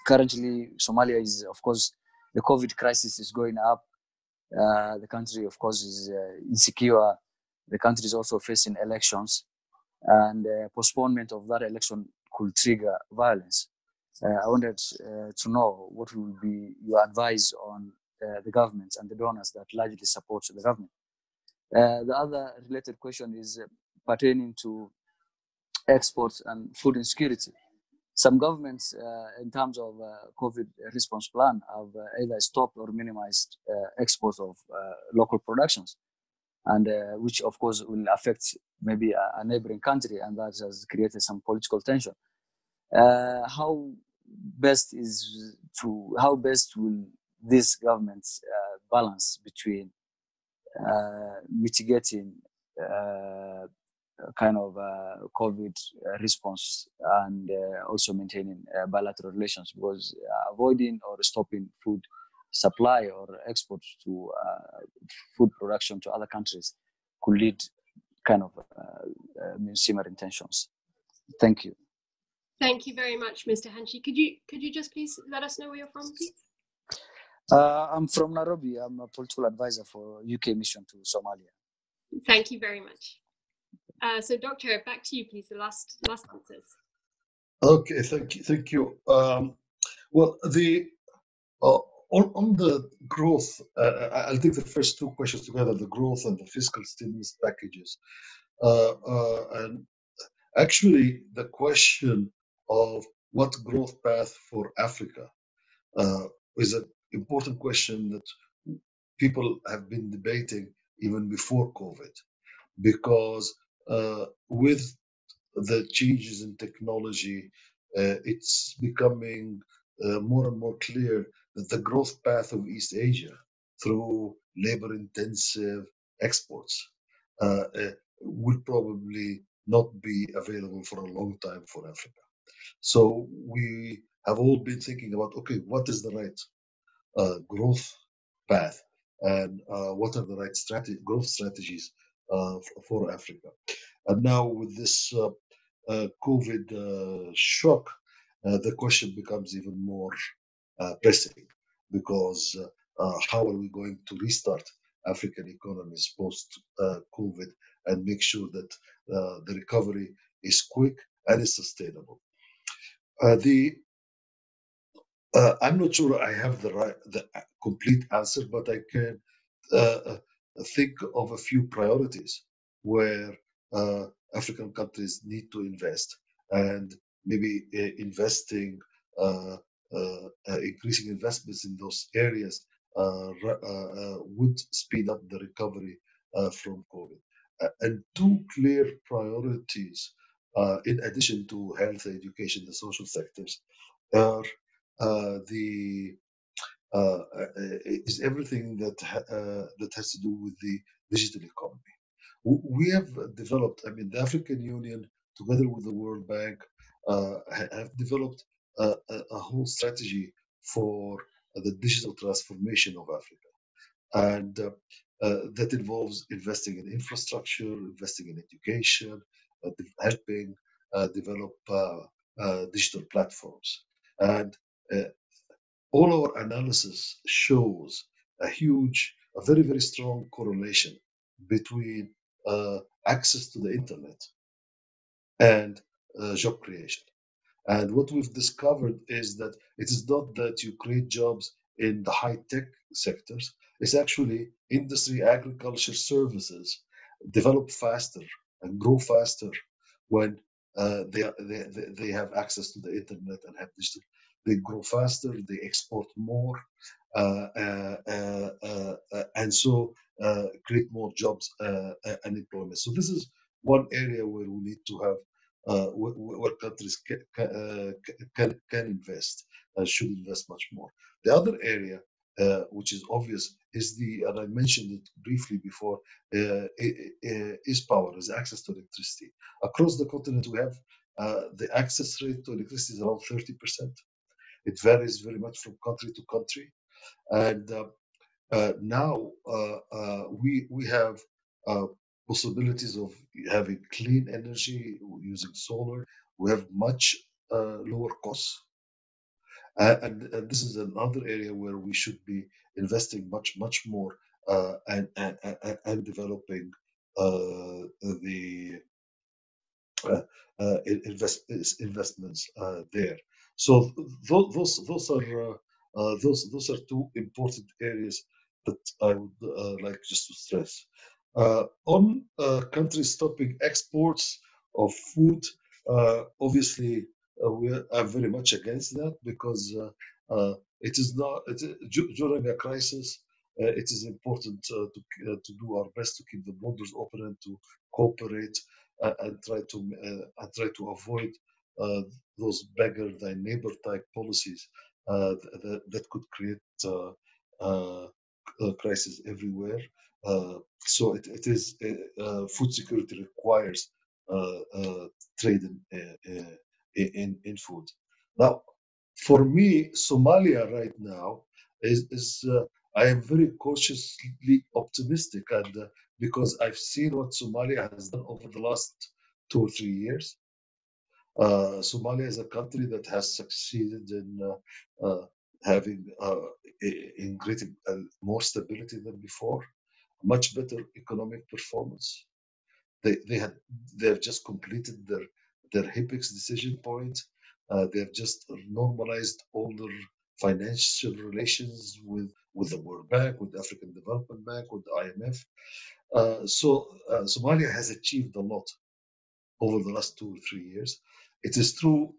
Currently, Somalia is, of course, the COVID crisis is going up. The country, of course, is insecure. The country is also facing elections, and postponement of that election could trigger violence. I wanted to know what will be your advice on the government and the donors that largely support the government. The other related question is pertaining to exports and food insecurity. Some governments, in terms of COVID response plan, have either stopped or minimized exports of local productions, and which of course will affect maybe a neighboring country, and that has created some political tension. How best will these governments balance between mitigating kind of COVID response and also maintaining bilateral relations, because avoiding or stopping food supply or export to food production to other countries could lead kind of similar intentions. Thank you. Thank you very much, Mr. Hanshi. Could you just please let us know where you're from, please? I'm from Nairobi. I'm a political advisor for UK mission to Somalia. Thank you very much. So, Doctor, back to you, please. The last answers. Okay, thank you. Well, uh, on the growth, I'll take the first two questions together: the growth and the fiscal stimulus packages. And actually, the question of what growth path for Africa is an important question that people have been debating even before COVID, because with the changes in technology, it's becoming more and more clear that the growth path of East Asia through labor intensive exports will probably not be available for a long time for Africa. So we have all been thinking about, okay, what is the right growth path, and what are the right growth strategies for Africa? And now with this COVID shock, the question becomes even more pressing, because how are we going to restart African economies post COVID and make sure that the recovery is quick and is sustainable? I'm not sure I have the complete answer, but I can uh, think of a few priorities where African countries need to invest, and maybe increasing investments in those areas would speed up the recovery from COVID. And two clear priorities, in addition to health, education, the social sectors, are the is everything that has to do with the digital economy. We have developed, I mean, the African Union, together with the World Bank, have developed a whole strategy for the digital transformation of Africa. And that involves investing in infrastructure, investing in education, helping develop digital platforms. And all our analysis shows a very, very strong correlation between access to the internet and job creation. And what we've discovered is that it is not that you create jobs in the high tech sectors, it's actually industry, agriculture, services develop faster and grow faster when they have access to the internet and have digital. They grow faster, they export more, and so create more jobs and employment. So this is one area where we need to have where countries can invest, should invest much more. The other area, which is obvious, is and I mentioned it briefly before, is power, is access to electricity. Across the continent, we have the access rate to electricity is around 30%. It varies very much from country to country. And now we have possibilities of having clean energy using solar. We have much lower costs, and this is another area where we should be investing much more and developing the investments there. So those are two important areas that I would like just to stress. On countries stopping exports of food, obviously we are very much against that, because it is not during a crisis. It is important to do our best to keep the borders open and to cooperate and try to avoid those beggar thy neighbor type policies that could create crisis everywhere. So it is food security requires trade in food. Now, for me, Somalia right now is I am very cautiously optimistic, and because I've seen what Somalia has done over the last 2 or 3 years. Somalia is a country that has succeeded in having in creating more stability than before, much better economic performance. They have just completed their HIPEX decision point. They have just normalized all their financial relations with the World Bank, with the African Development Bank, with the IMF. Somalia has achieved a lot over the last 2 or 3 years. It is true.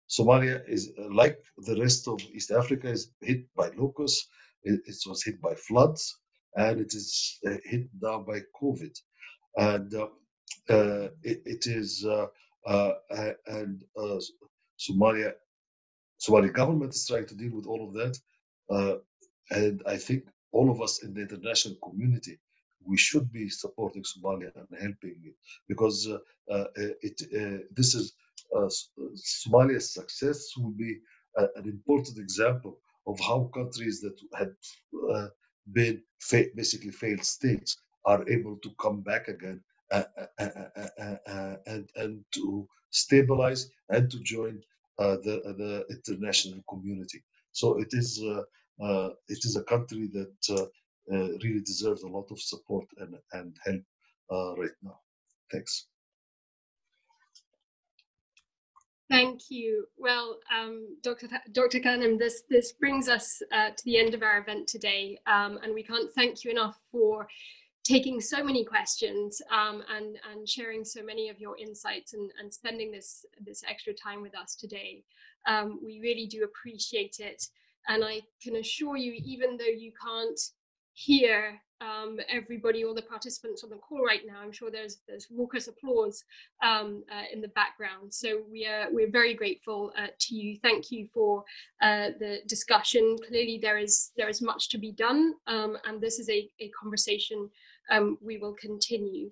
Somalia is like the rest of East Africa is hit by locusts. It was hit by floods, and it is hit now by COVID. And Somali government is trying to deal with all of that. And I think all of us in the international community, we should be supporting Somalia and helping it, because Somalia's success will be an important example of how countries that had been basically failed states are able to come back again and to stabilize and to join the international community. So it is a country that really deserves a lot of support and help right now. Thanks. Thank you. Well, Dr. Ghanem, this brings us to the end of our event today, and we can't thank you enough for taking so many questions and sharing so many of your insights and spending this extra time with us today. We really do appreciate it, and I can assure you, even though you can't hear everybody, all the participants on the call right now, I'm sure there's raucous applause in the background. So we're very grateful to you. Thank you for the discussion. Clearly there is much to be done, and this is a conversation we will continue.